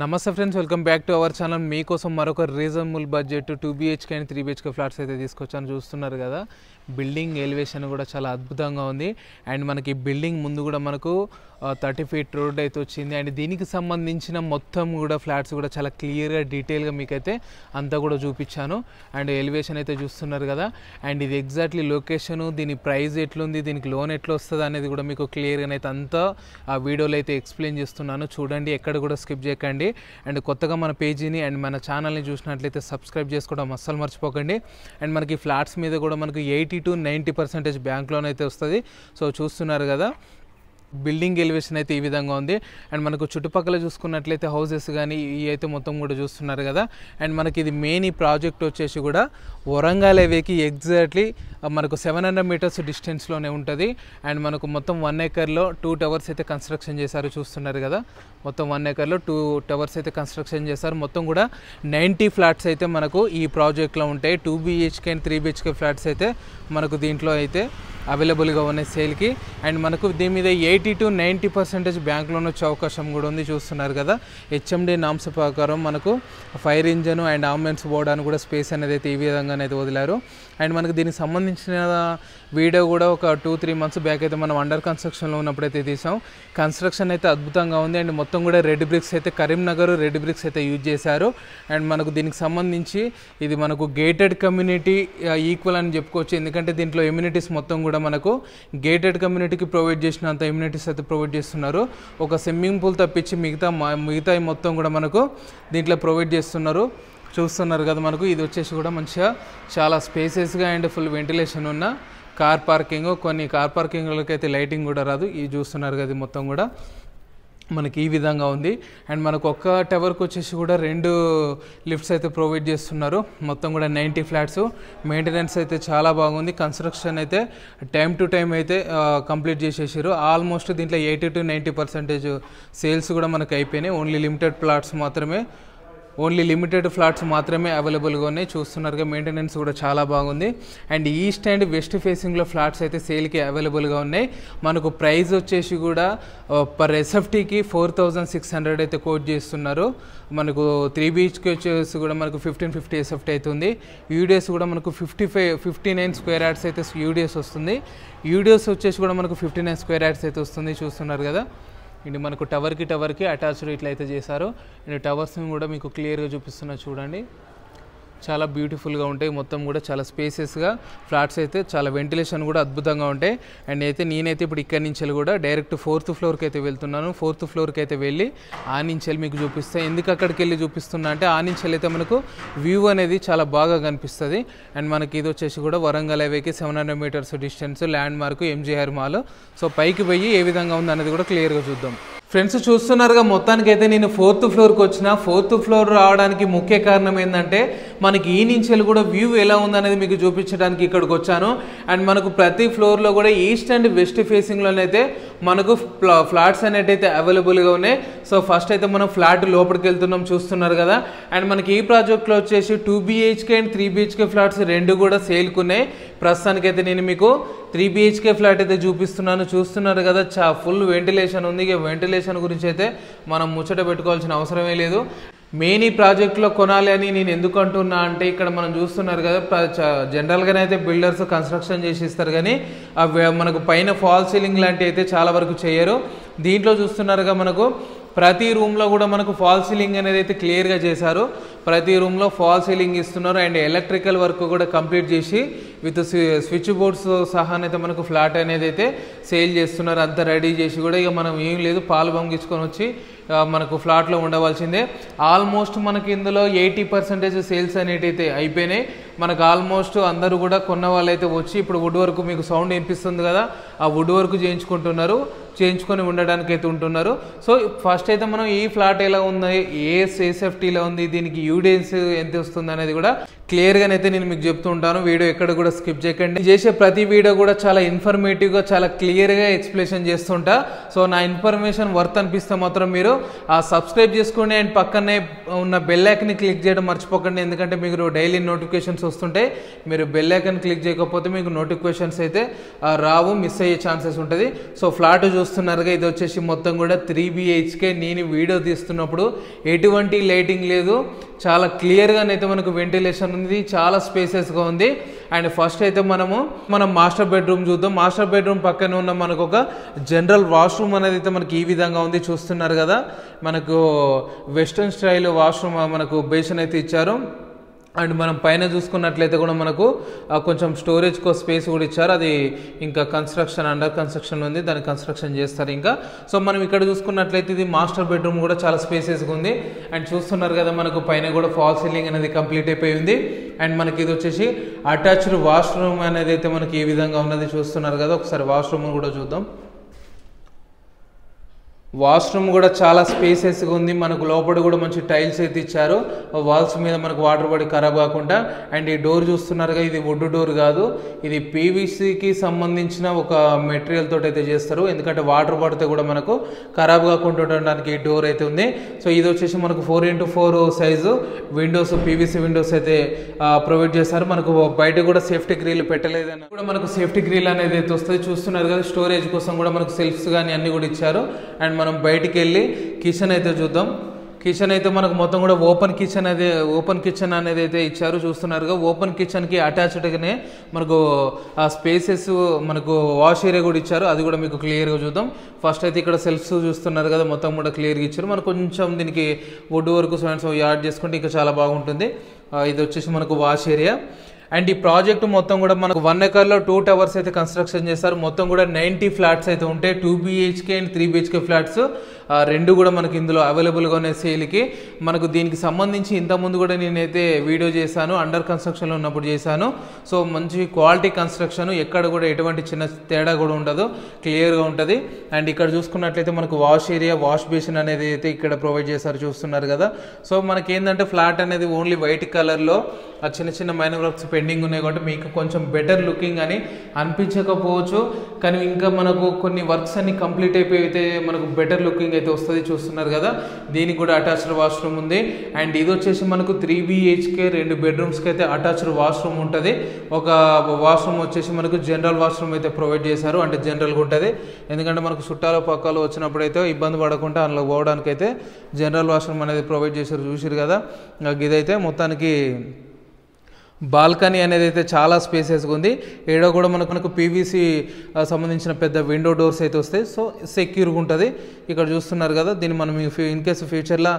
నమస్తే friends, welcome back to our channel. మీకోసం మరొక reasonable budget 2 BHK and 3 BHK flats అయితే తీసుకొచ్చాను. చూస్తున్నారు కదా, బిల్డింగ్ ఎలివేషన్ కూడా చాలా అద్భుతంగా ఉంది. అండ్ మనకి బిల్డింగ్ ముందు కూడా మనకు 30 feet రోడ్ అయితే వచ్చింది. అండ్ దీనికి సంబంధించిన మొత్తం కూడా ఫ్లాట్స్ కూడా చాలా క్లియర్గా డీటెయిల్గా మీకైతే అంతా కూడా చూపించాను. అండ్ ఎలివేషన్ అయితే చూస్తున్నారు కదా. అండ్ ఇది ఎగ్జాక్ట్లీ లొకేషను, దీని ప్రైస్ ఎట్లుంది, దీనికి లోన్ ఎట్లా వస్తుంది అనేది కూడా మీకు క్లియర్గా అయితే అంతా ఆ వీడియోలో అయితే ఎక్స్ప్లెయిన్ చేస్తున్నాను. చూడండి, ఎక్కడ కూడా స్కిప్ చేయకండి. అండ్ కొత్తగా మన పేజీని అండ్ మన ఛానల్ని చూసినట్లయితే సబ్స్క్రైబ్ చేసుకోవడం అస్సలు మర్చిపోకండి. అండ్ మనకి ఫ్లాట్స్ మీద కూడా మనకు 80 to 90% బ్యాంక్ లోన్ అయితే వస్తుంది. సో చూస్తున్నారు కదా, బిల్డింగ్ ఎలివేషన్ అయితే ఈ విధంగా ఉంది. అండ్ మనకు చుట్టుపక్కల చూసుకున్నట్లయితే హౌసెస్ కానీ ఇవి అయితే మొత్తం కూడా చూస్తున్నారు కదా. అండ్ మనకి ఇది మెయిన్ ఈ ప్రాజెక్ట్ వచ్చేసి కూడా వరంగల్ హైవేకి ఎగ్జాక్ట్లీ మనకు 700 meters డిస్టెన్స్లోనే ఉంటుంది. అండ్ మనకు మొత్తం 1 acreలో 2 towers అయితే కన్స్ట్రక్షన్ చేశారు. చూస్తున్నారు కదా, మొత్తం 1 acreలో 2 towers అయితే కన్స్ట్రక్షన్ చేశారు. మొత్తం కూడా 90 ఫ్లాట్స్ అయితే మనకు ఈ ప్రాజెక్ట్లో ఉంటాయి. 2 BHK అండ్ 3 BHK ఫ్లాట్స్ అయితే మనకు దీంట్లో అయితే అవైలబుల్గా ఉన్నాయి సేల్కి. అండ్ మనకు దీని మీద 80 to 90% బ్యాంక్ లోన్ వచ్చే అవకాశం కూడా ఉంది. చూస్తున్నారు కదా, HMD నామ్స్ ప్రకారం మనకు ఫైర్ ఇంజన్ అండ్ అంబులెన్స్ పోవడానికి కూడా స్పేస్ అనేది అయితే ఈ విధంగానైతే వదిలారు. అండ్ మనకు దీనికి సంబంధించిన వీడియో కూడా ఒక 2-3 months బ్యాక్ అయితే మనం అండర్ కన్స్ట్రక్షన్లో ఉన్నప్పుడైతే తీసాం. కన్స్ట్రక్షన్ అయితే అద్భుతంగా ఉంది. అండ్ మొత్తం కూడా రెడ్ బ్రిక్స్ అయితే కరీంనగర్ రెడ్ బ్రిక్స్ అయితే యూజ్ చేశారు. అండ్ మనకు దీనికి సంబంధించి ఇది మనకు గేటెడ్ కమ్యూనిటీ ఈక్వల్ అని చెప్పుకోవచ్చు. ఎందుకంటే దీంట్లో ఎమ్యూనిటీస్ మొత్తం కూడా మనకు గేటెడ్ కమ్యూనిటీకి ప్రొవైడ్ చేసినంత ఎమ్యూనిటీస్ అయితే ప్రొవైడ్ చేస్తున్నారు. ఒక స్విమ్మింగ్ పూల్ తప్పించి మిగతా మొత్తం కూడా మనకు దీంట్లో ప్రొవైడ్ చేస్తున్నారు. చూస్తున్నారు కదా, మనకు ఇది వచ్చేసి కూడా మంచిగా చాలా స్పేసెస్గా అండ్ ఫుల్ వెంటిలేషన్ ఉన్న కార్ పార్కింగ్. కొన్ని కార్ పార్కింగ్లకి అయితే లైటింగ్ కూడా రాదు. ఇది చూస్తున్నారు కదా, మొత్తం కూడా మనకి ఈ విధంగా ఉంది. అండ్ మనకు ఒక్క టవర్కి వచ్చేసి కూడా 2 లిఫ్ట్స్ అయితే ప్రొవైడ్ చేస్తున్నారు. మొత్తం కూడా 90 ఫ్లాట్స్. మెయింటెనెన్స్ అయితే చాలా బాగుంది. కన్స్ట్రక్షన్ అయితే టైం టు టైం అయితే కంప్లీట్ చేసేసారు. ఆల్మోస్ట్ దీంట్లో 80 to 90% సేల్స్ కూడా మనకు అయిపోయినాయి. ఓన్లీ లిమిటెడ్ ఫ్లాట్స్ మాత్రమే అవైలబుల్గా ఉన్నాయి. చూస్తున్నారుగా, మెయింటెనెన్స్ కూడా చాలా బాగుంది. అండ్ ఈస్ట్ అండ్ వెస్ట్ ఫేసింగ్లో ఫ్లాట్స్ అయితే సేల్కి అవైలబుల్గా ఉన్నాయి. మనకు ప్రైస్ వచ్చేసి కూడా పర్ SFTకి 4600 అయితే కోట్ చేస్తున్నారు. మనకు 3 BHK వచ్చేసి కూడా మనకు 1550 SFT అవుతుంది. యూడిఎస్ కూడా మనకు 59 square yards అయితే యూడిఎస్ వస్తుంది. యూడిఎస్ వచ్చేసి కూడా మనకు 59 square yards అయితే వస్తుంది. చూస్తున్నారు కదా, ఇది మనకు టవర్కి అటాచ్డ్ ఇట్లా అయితే చేశారు. అండ్ టవర్స్ని కూడా మీకు క్లియర్గా చూపిస్తున్నా చూడండి. చాలా బ్యూటిఫుల్గా ఉంటాయి. మొత్తం కూడా చాలా స్పేసెస్గా ఫ్లాట్స్ అయితే చాలా వెంటిలేషన్ కూడా అద్భుతంగా ఉంటాయి. అండ్ నేనైతే ఇప్పుడు ఇక్కడి నుంచి కూడా డైరెక్ట్ 4th floorకి అయితే వెళ్తున్నాను. 4th floorకి అయితే వెళ్ళి ఆ నుంచి మీకు చూపిస్తాను. ఎందుకు అక్కడికి వెళ్ళి చూపిస్తున్నా అంటే ఆ నుంచి అయితే మనకు వ్యూ అనేది చాలా బాగా కనిపిస్తుంది. అండ్ మనకి ఇది వచ్చేసి కూడా వరంగల్ హైవేకి 700 meters distance, land mark MGR mall. So పైకి పోయి ఏ విధంగా ఉంది అనేది కూడా క్లియర్గా చూద్దాం. ఫ్రెండ్స్ చూస్తున్నారుగా, మొత్తానికైతే నేను 4th floorకి వచ్చిన. 4th floor రావడానికి ముఖ్య కారణం ఏంటంటే మనకి ఈ నుంచి కూడా వ్యూ ఎలా ఉందనేది మీకు చూపించడానికి ఇక్కడికి వచ్చాను. అండ్ మనకు ప్రతి ఫ్లోర్లో కూడా ఈస్ట్ అండ్ వెస్ట్ ఫేసింగ్లోనైతే మనకు ఫ్లాట్స్ అనేటైతే అవైలబుల్గా ఉన్నాయి. సో ఫస్ట్ అయితే మనం ఫ్లాట్ లోపలికి వెళ్తున్నాం. చూస్తున్నారు కదా. అండ్ మనకి ఈ ప్రాజెక్ట్లో వచ్చేసి 2 BHK అండ్ 3 BHK ఫ్లాట్స్ 2 కూడా సేల్కి ఉన్నాయి. ప్రస్తుతానికైతే నేను మీకు 3 BHK ఫ్లాట్ అయితే చూపిస్తున్నాను. చూస్తున్నారు కదా, ఫుల్ వెంటిలేషన్ ఉంది. ఇక వెంటిలేషన్ గురించి అయితే మనం ముచ్చట పెట్టుకోవాల్సిన అవసరమే లేదు. మెయిన్ ఈ ప్రాజెక్ట్లో కొనాలి అని నేను ఎందుకు అంటున్నా అంటే ఇక్కడ మనం చూస్తున్నారు కదా, జనరల్గానే అయితే బిల్డర్స్ కన్స్ట్రక్షన్ చేసి ఇస్తారు కానీ మనకు పైన ఫాల్ సీలింగ్ లాంటివి అయితే చాలా వరకు చేయరు. దీంట్లో చూస్తున్నారుగా, మనకు ప్రతి రూమ్లో కూడా మనకు ఫాల్ సీలింగ్ అనేది అయితే క్లియర్గా చేశారు. ప్రతి రూమ్లో ఫాల్ సీలింగ్ ఇస్తున్నారు. అండ్ ఎలక్ట్రికల్ వర్క్ కూడా కంప్లీట్ చేసి విత్ స్విచ్ బోర్డ్స్ సహా అయితే మనకు ఫ్లాట్ అనేది అయితే సేల్ చేస్తున్నారు. అంతా రెడీ చేసి కూడా ఇక మనం ఏం లేదు, పాలు పంపించుకొని వచ్చి మనకు ఫ్లాట్లో ఉండవలసిందే. ఆల్మోస్ట్ మనకి ఇందులో 80% సేల్స్ అనేటి అయితే అయిపోయినాయి. మనకు ఆల్మోస్ట్ అందరూ కూడా కొన్న వాళ్ళైతే వచ్చి ఇప్పుడు వుడ్ వర్క్ మీకు సౌండ్ వినిపిస్తుంది కదా, ఆ వుడ్ వర్క్ చేయించుకొని ఉండడానికి అయితే ఉంటున్నారు. సో ఫస్ట్ అయితే మనం ఈ ఫ్లాట్ ఎలా ఉంది, ఏ SFTలో ఉంది, దీనికి యూడిఎస్ ఎంత వస్తుంది అనేది కూడా క్లియర్గానైతే నేను మీకు చెప్తూ ఉంటాను. వీడియో ఎక్కడ కూడా స్కిప్ చేయకండి. చేసే ప్రతి వీడియో కూడా చాలా ఇన్ఫర్మేటివ్గా చాలా క్లియర్గా ఎక్స్ప్లెనేషన్ చేస్తుంటా. సో నా ఇన్ఫర్మేషన్ వర్త్ అనిపిస్తే మాత్రం మీరు సబ్స్క్రైబ్ చేసుకోండి. అండ్ పక్కనే ఉన్న బెల్ ఐకాన్ని క్లిక్ చేయడం మర్చిపోకండి. ఎందుకంటే మీకు డైలీ నోటిఫికేషన్స్ వస్తుంటాయి. మీరు బెల్ ఐకాన్ క్లిక్ చేయకపోతే మీకు నోటిఫికేషన్స్ అయితే రావు, మిస్ అయ్యే ఛాన్సెస్ ఉంటుంది. సో ఫ్లాట్ చూస్తున్నారుగా, ఇది వచ్చేసి మొత్తం కూడా 3 BHK. నేను వీడియో తీస్తున్నప్పుడు ఎటువంటి లైటింగ్ లేదు, చాలా క్లియర్గానైతే మనకు వెంటిలేషన్ ఉంది, చాలా స్పేసెస్గా ఉంది. అండ్ ఫస్ట్ అయితే మనం మాస్టర్ బెడ్రూమ్ చూద్దాం. మాస్టర్ బెడ్రూమ్ పక్కన ఉన్న మనకు ఒక జనరల్ వాష్రూమ్ అనేది అయితే మనకి ఈ విధంగా ఉంది, చూస్తున్నారు కదా. మనకు వెస్ట్రన్ స్టైల్ వాష్రూమ్ మనకు బేసిన్ అయితే ఇచ్చారు. అండ్ మనం పైన చూసుకున్నట్లయితే కూడా మనకు కొంచెం స్టోరేజ్కో స్పేస్ కూడా ఇచ్చారు. అది ఇంకా అండర్ కన్స్ట్రక్షన్లో ఉంది, దాన్ని కన్స్ట్రక్షన్ చేస్తారు ఇంకా. సో మనం ఇక్కడ చూసుకున్నట్లయితే ఇది మాస్టర్ బెడ్రూమ్ కూడా చాలా స్పేసెస్గా ఉంది. అండ్ చూస్తున్నారు కదా, మనకు పైన కూడా ఫాల్ సీలింగ్ అనేది కంప్లీట్ అయిపోయింది. అండ్ మనకి ఇది వచ్చేసి అటాచ్డ్ వాష్రూమ్ అనేది అయితే మనకి ఈ విధంగా ఉన్నది, చూస్తున్నారు కదా. ఒకసారి వాష్రూమ్ కూడా చూద్దాం. వాష్రూమ్ కూడా చాలా స్పేసెస్గా ఉంది. మనకు లోపల కూడా మంచి టైల్స్ అయితే ఇచ్చారు, వాల్స్ మీద మనకు వాటర్ పడి ఖరాబ్ కాకుండా. అండ్ ఈ డోర్ చూస్తున్నారుగా, ఇది వుడ్ డోర్ కాదు, ఇది PVCకి సంబంధించిన ఒక మెటీరియల్ తోటి అయితే చేస్తారు. ఎందుకంటే వాటర్ పడితే కూడా మనకు ఖరాబ్ కాకుండా ఉండడానికి ఈ డోర్ అయితే ఉంది. సో ఇది వచ్చేసి మనకు 4x4 size Windows, PVC Windows అయితే ప్రొవైడ్ చేస్తారు. మనకు బయట కూడా సేఫ్టీ గ్రిల్ పెట్టలేదని కూడా మనకు సేఫ్టీ గ్రిల్ అనేది అయితే వస్తుంది, చూస్తున్నారు కదా. స్టోరేజ్ కోసం కూడా మనకు సెల్ఫ్స్ కానీ అన్ని కూడా ఇచ్చారు. అండ్ మనం బయటికి వెళ్ళి కిచెన్ అయితే చూద్దాం. కిచెన్ అయితే మనకు మొత్తం కూడా ఓపెన్ కిచెన్ అనేది అయితే ఇచ్చారు, చూస్తున్నారుగా. ఓపెన్ కిచెన్కి అటాచ్డ్గానే మనకు ఆ స్పేసెస్, మనకు వాష్ ఏరియా కూడా ఇచ్చారు, అది కూడా మీకు క్లియర్గా చూద్దాం. ఫస్ట్ అయితే ఇక్కడ సెల్ఫ్స్ చూస్తున్నారు కదా, మొత్తం కూడా క్లియర్గా ఇచ్చారు. మనకు కొంచెం దీనికి వుడ్ వరకు యాడ్ చేసుకుంటే ఇంకా చాలా బాగుంటుంది. ఇది వచ్చేసి మనకు వాష్ ఏరియా. అండ్ ఈ ప్రాజెక్ట్ మొత్తం కూడా మనకు 1 ఎకర్లో 2 టవర్స్ అయితే కన్స్ట్రక్షన్ చేస్తారు. మొత్తం కూడా 90 ఫ్లాట్స్ అయితే ఉంటాయి. 2 BHK అండ్ 3 BHK ఫ్లాట్స్ రెండు కూడా మనకి ఇందులో అవైలబుల్గా ఉన్నాయి సేల్కి. మనకు దీనికి సంబంధించి ఇంతకుముందు కూడా నేనైతే వీడియో చేశాను, అండర్ కన్స్ట్రక్షన్లో ఉన్నప్పుడు చేశాను. సో మంచి క్వాలిటీ కన్స్ట్రక్షన్, ఎక్కడ కూడా ఎటువంటి చిన్న తేడా కూడా ఉండదు, క్లియర్గా ఉంటుంది. అండ్ ఇక్కడ చూసుకున్నట్లయితే మనకు వాష్ ఏరియా, వాష్ బేసిన్ అనేది అయితే ఇక్కడ ప్రొవైడ్ చేశారు, చూస్తున్నారు కదా. సో మనకి ఏంటంటే ఫ్లాట్ అనేది ఓన్లీ వైట్ కలర్లో చిన్న చిన్న మైనర్ వర్క్స్ పెండింగ్ ఉన్నాయి కాబట్టి మీకు కొంచెం బెటర్ లుకింగ్ అని అనిపించకపోవచ్చు, కానీ ఇంకా మనకు కొన్ని వర్క్స్ అన్ని కంప్లీట్ అయిపోయితే మనకు బెటర్ లుకింగ్ అయితే వస్తుంది, చూస్తున్నారు కదా. దీనికి కూడా అటాచ్డ్ వాష్రూమ్ ఉంది. అండ్ ఇది వచ్చేసి మనకు 3 BHK 2 బెడ్రూమ్స్కి అయితే అటాచ్డ్ వాష్రూమ్ ఉంటుంది. ఒక వాష్రూమ్ వచ్చేసి మనకు జనరల్ వాష్రూమ్ అయితే ప్రొవైడ్ చేశారు, అంటే జనరల్గా ఉంటుంది. ఎందుకంటే మనకు చుట్టాల పక్కలు వచ్చినప్పుడు అయితే ఇబ్బంది పడకుండా అందులో పోవడానికి అయితే జనరల్ వాష్రూమ్ అనేది ప్రొవైడ్ చేశారు, చూసారు కదా. ఇదైతే మొత్తానికి బాల్కనీ అనేది అయితే చాలా స్పేసెస్గా ఉంది. ఏడో కూడా మనకు PVC సంబంధించిన పెద్ద విండో డోర్స్ అయితే వస్తాయి. సో సెక్యూర్గా ఉంటుంది. ఇక్కడ చూస్తున్నారు కదా, దీన్ని మనం ఇన్ కేస్ ఫ్యూచర్లో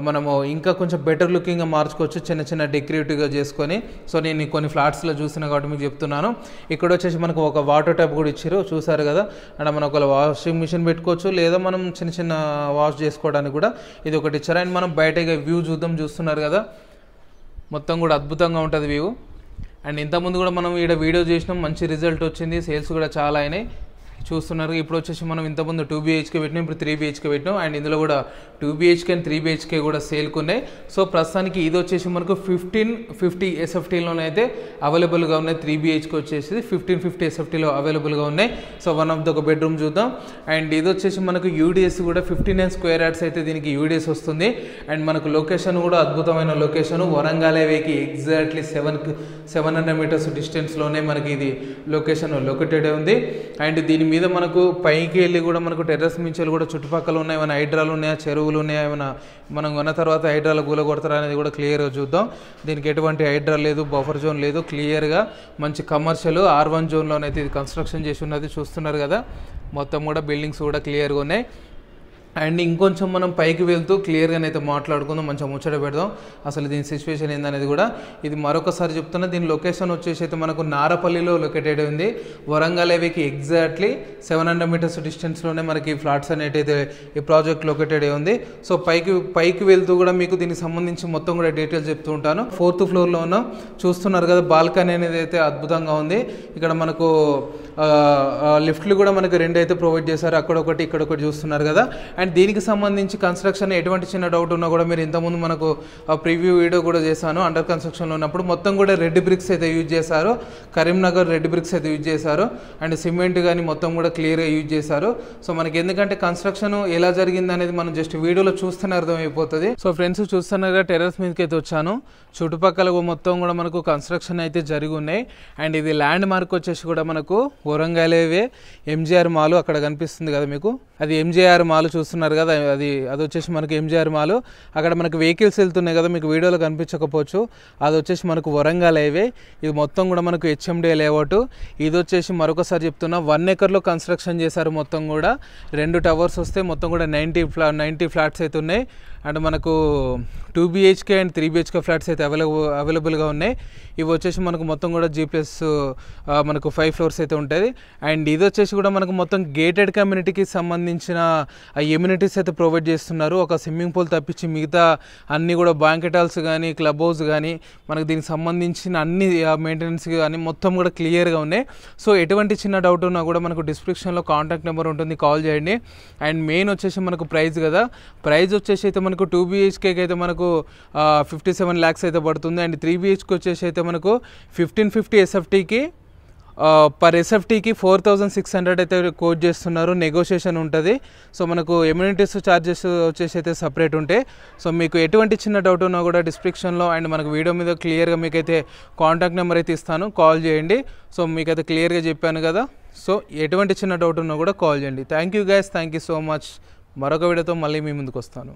మనము ఇంకా కొంచెం బెటర్ లుకింగ్గా మార్చుకోవచ్చు, చిన్న చిన్న డెకరేటివ్గా చేసుకొని. సో నేను కొన్ని ఫ్లాట్స్లో చూసిన కాబట్టి మీకు చెప్తున్నాను. ఇక్కడ వచ్చేసి మనకు ఒక వాటర్ ట్యాప్ కూడా ఇచ్చారు, చూసారు కదా. అంటే మనం ఒక వాషింగ్ మిషన్ పెట్టుకోవచ్చు, లేదా మనం చిన్న చిన్న వాష్ చేసుకోవడానికి కూడా ఇది ఒకటి ఇచ్చారు. అండ్ మనం బయట వ్యూ చూస్తున్నారు కదా, మొత్తం కూడా అద్భుతంగా ఉంటుంది వ్యూ. అండ్ ఇంతకుముందు కూడా మనం ఇక్కడ వీడియో చేసినాం, మంచి రిజల్ట్ వచ్చింది, సేల్స్ కూడా చాలా అయినాయి, చూస్తున్నారు. ఇప్పుడు వచ్చేసి మనం ఇంతకుముందు 2 BHK పెట్టినాం, ఇప్పుడు 3 BHK పెట్టినాం. అండ్ ఇందులో కూడా 2 BHK అండ్ 3 BHK కూడా సేల్కున్నాయి. సో ప్రస్తుతానికి ఇది వచ్చేసి మనకు 1550 SFTలోనే అయితే అవైలబుల్గా ఉన్నాయి. 3 BHK వచ్చేసి 1550 SFTలో అవైలబుల్గా ఉన్నాయి. సో వన్ ఆఫ్ ద ఒక బెడ్రూమ్ చూద్దాం. అండ్ ఇది వచ్చేసి మనకు UDS కూడా 59 స్క్వేర్ యార్డ్స్ అయితే దీనికి UDS వస్తుంది. అండ్ మనకు లొకేషన్ కూడా అద్భుతమైన లొకేషన్, వరంగల్ హైవేకి ఎగ్జాక్ట్లీ 700 మీటర్స్ డిస్టెన్స్లోనే మనకి ఇది లొకేషన్ లొకేటెడ్ ఉంది. అండ్ దీని మీద మనకు పైకి వెళ్ళి కూడా మనకు టెర్రస్ మించాలు కూడా చుట్టుపక్కల ఉన్నాయి, ఏమైనా హైడ్రాలు ఉన్నాయా, చెరువులు ఉన్నాయా, ఏమైనా మనం కొన్న తర్వాత హైడ్రాలు గూల కొడతారా అనేది కూడా క్లియర్గా చూద్దాం. దీనికి ఎటువంటి హైడ్రా లేదు, బఫర్ జోన్ లేదు, క్లియర్గా మంచి కమర్షియల్ R1 జోన్లోనైతే ఇది కన్స్ట్రక్షన్ చేసి ఉన్నది, చూస్తున్నారు కదా. మొత్తం కూడా బిల్డింగ్స్ కూడా క్లియర్గా ఉన్నాయి. అండ్ ఇంకొంచెం మనం పైకి వెళ్తూ క్లియర్గానైతే మాట్లాడుకుందాం, మంచిగా ముచ్చట పెడదాం అసలు దీని సిచ్యువేషన్ ఏందనేది కూడా. ఇది మరొకసారి చెప్తున్నా, దీని లొకేషన్ వచ్చేసి అయితే మనకు నారపల్లిలో లొకేటెడ్ ఉంది. వరంగల్ హైవేకి ఎగ్జాక్ట్లీ 700 మీటర్స్ డిస్టెన్స్లోనే మనకి ఫ్లాట్స్ అనేటైతే ఈ ప్రాజెక్ట్ లొకేటెడ్ ఉంది. సో పైకి వెళ్తూ కూడా మీకు దీనికి సంబంధించి మొత్తం కూడా డీటెయిల్స్ చెప్తూ ఉంటాను. 4th ఫ్లోర్లో ఉన్నాం, చూస్తున్నారు కదా. బాల్కనీ అనేది అయితే అద్భుతంగా ఉంది. ఇక్కడ మనకు లిఫ్ట్లు కూడా మనకి 2 అయితే ప్రొవైడ్ చేశారు, అక్కడ ఒకటి ఇక్కడ ఒకటి, చూస్తున్నారు కదా. అండ్ అండ్ దీనికి సంబంధించి కన్స్ట్రక్షన్ ఎటువంటి చిన్న డౌట్ ఉన్నా కూడా మీరు ఇంతకుముందు మనకు ప్రివ్యూ వీడియో కూడా చేశాను. అండర్ కన్స్ట్రక్షన్లో ఉన్నప్పుడు మొత్తం కూడా రెడ్ బ్రిక్స్ అయితే యూజ్ చేశారు, కరీంనగర్ రెడ్ బ్రిక్స్ అయితే యూజ్ చేశారు, అండ్ సిమెంట్ కానీ మొత్తం కూడా క్లియర్గా యూజ్ చేశారు. సో మనకి ఎందుకంటే కన్స్ట్రక్షన్ ఎలా జరిగింది అనేది మనం జస్ట్ వీడియోలో చూస్తేనే అర్థమైపోతుంది. సో ఫ్రెండ్స్ చూస్తున్నారుగా టెర్రస్ మీదకి అయితే వచ్చాను. చుట్టుపక్కల మొత్తం కూడా మనకు కన్స్ట్రక్షన్ అయితే జరిగి ఉన్నాయి. అండ్ ఇది ల్యాండ్ మార్క్ వచ్చేసి కూడా మనకు వరంగల్ హైవే ఎంజీఆర్ మాల్ అక్కడ కనిపిస్తుంది కదా మీకు, అది ఎంజీఆర్ మాల్ చూస్తున్నారు కదా, అది వచ్చేసి మనకు ఎంజీఆర్ మాల్. అక్కడ మనకు వెహికల్స్ వెళ్తున్నాయి కదా, మీకు వీడియోలో కనిపించకపోవచ్చు, అది వచ్చేసి మనకు వరంగల్ హైవే. ఇది మొత్తం కూడా మనకు హెచ్ఎండి లేఅవుట్. ఇది వచ్చేసి మరొకసారి చెప్తున్నా 1 ఎకర్లో కన్స్ట్రక్షన్ చేశారు. మొత్తం కూడా 2 టవర్స్ వస్తే మొత్తం కూడా 90 ఫ్లాట్స్ అయితే ఉన్నాయి. అండ్ మనకు 2 BHK అండ్ 3 BHK ఫ్లాట్స్ అయితే అవైలబుల్గా ఉన్నాయి. ఇవి వచ్చేసి మనకు మొత్తం కూడా G+ మనకు 5 ఫ్లోర్స్ అయితే ఉంటుంది. అండ్ ఇది వచ్చేసి కూడా మనకు మొత్తం గేటెడ్ కమ్యూనిటీకి సంబంధించిన ఎమ్యూనిటీస్ అయితే ప్రొవైడ్ చేస్తున్నారు. ఒక స్విమ్మింగ్ పూల్ తప్పించి మిగతా అన్నీ కూడా బ్యాంకెట్ హాల్స్ కానీ క్లబ్ హౌస్ కానీ మనకు దీనికి సంబంధించిన అన్ని మెయింటెనెన్స్ కానీ మొత్తం కూడా క్లియర్గా ఉన్నాయి. సో ఎటువంటి చిన్న డౌట్ ఉన్నా కూడా మనకు డిస్క్రిప్షన్లో కాంటాక్ట్ నెంబర్ ఉంటుంది, కాల్ చేయండి. అండ్ మెయిన్ వచ్చేసి మనకు ప్రైస్ కదా, ప్రైస్ వచ్చేసి అయితే మనకు 2 BHKకి అయితే మనకు 57 lakhs అయితే పడుతుంది. అండ్ 3 BHK వచ్చేసి అయితే మనకు 1550 SFTకి పర్ SFTకి 4600 అయితే కోట్ చేస్తున్నారు. నెగోషియేషన్ ఉంటుంది. సో మనకు ఎమ్యూనిటీస్ ఛార్జెస్ వచ్చేసి అయితే సపరేట్ ఉంటాయి. సో మీకు ఎటువంటి చిన్న డౌట్ ఉన్నా కూడా డిస్క్రిప్షన్లో అండ్ మనకు వీడియో మీద క్లియర్గా మీకైతే కాంటాక్ట్ నెంబర్ అయితే ఇస్తాను, కాల్ చేయండి. సో మీకైతే క్లియర్గా చెప్పాను కదా, సో ఎటువంటి చిన్న డౌట్ ఉన్నా కూడా కాల్ చేయండి. Thank you guys, thank you so much. మరొక వీడియోతో మళ్ళీ మీ ముందుకు వస్తాను.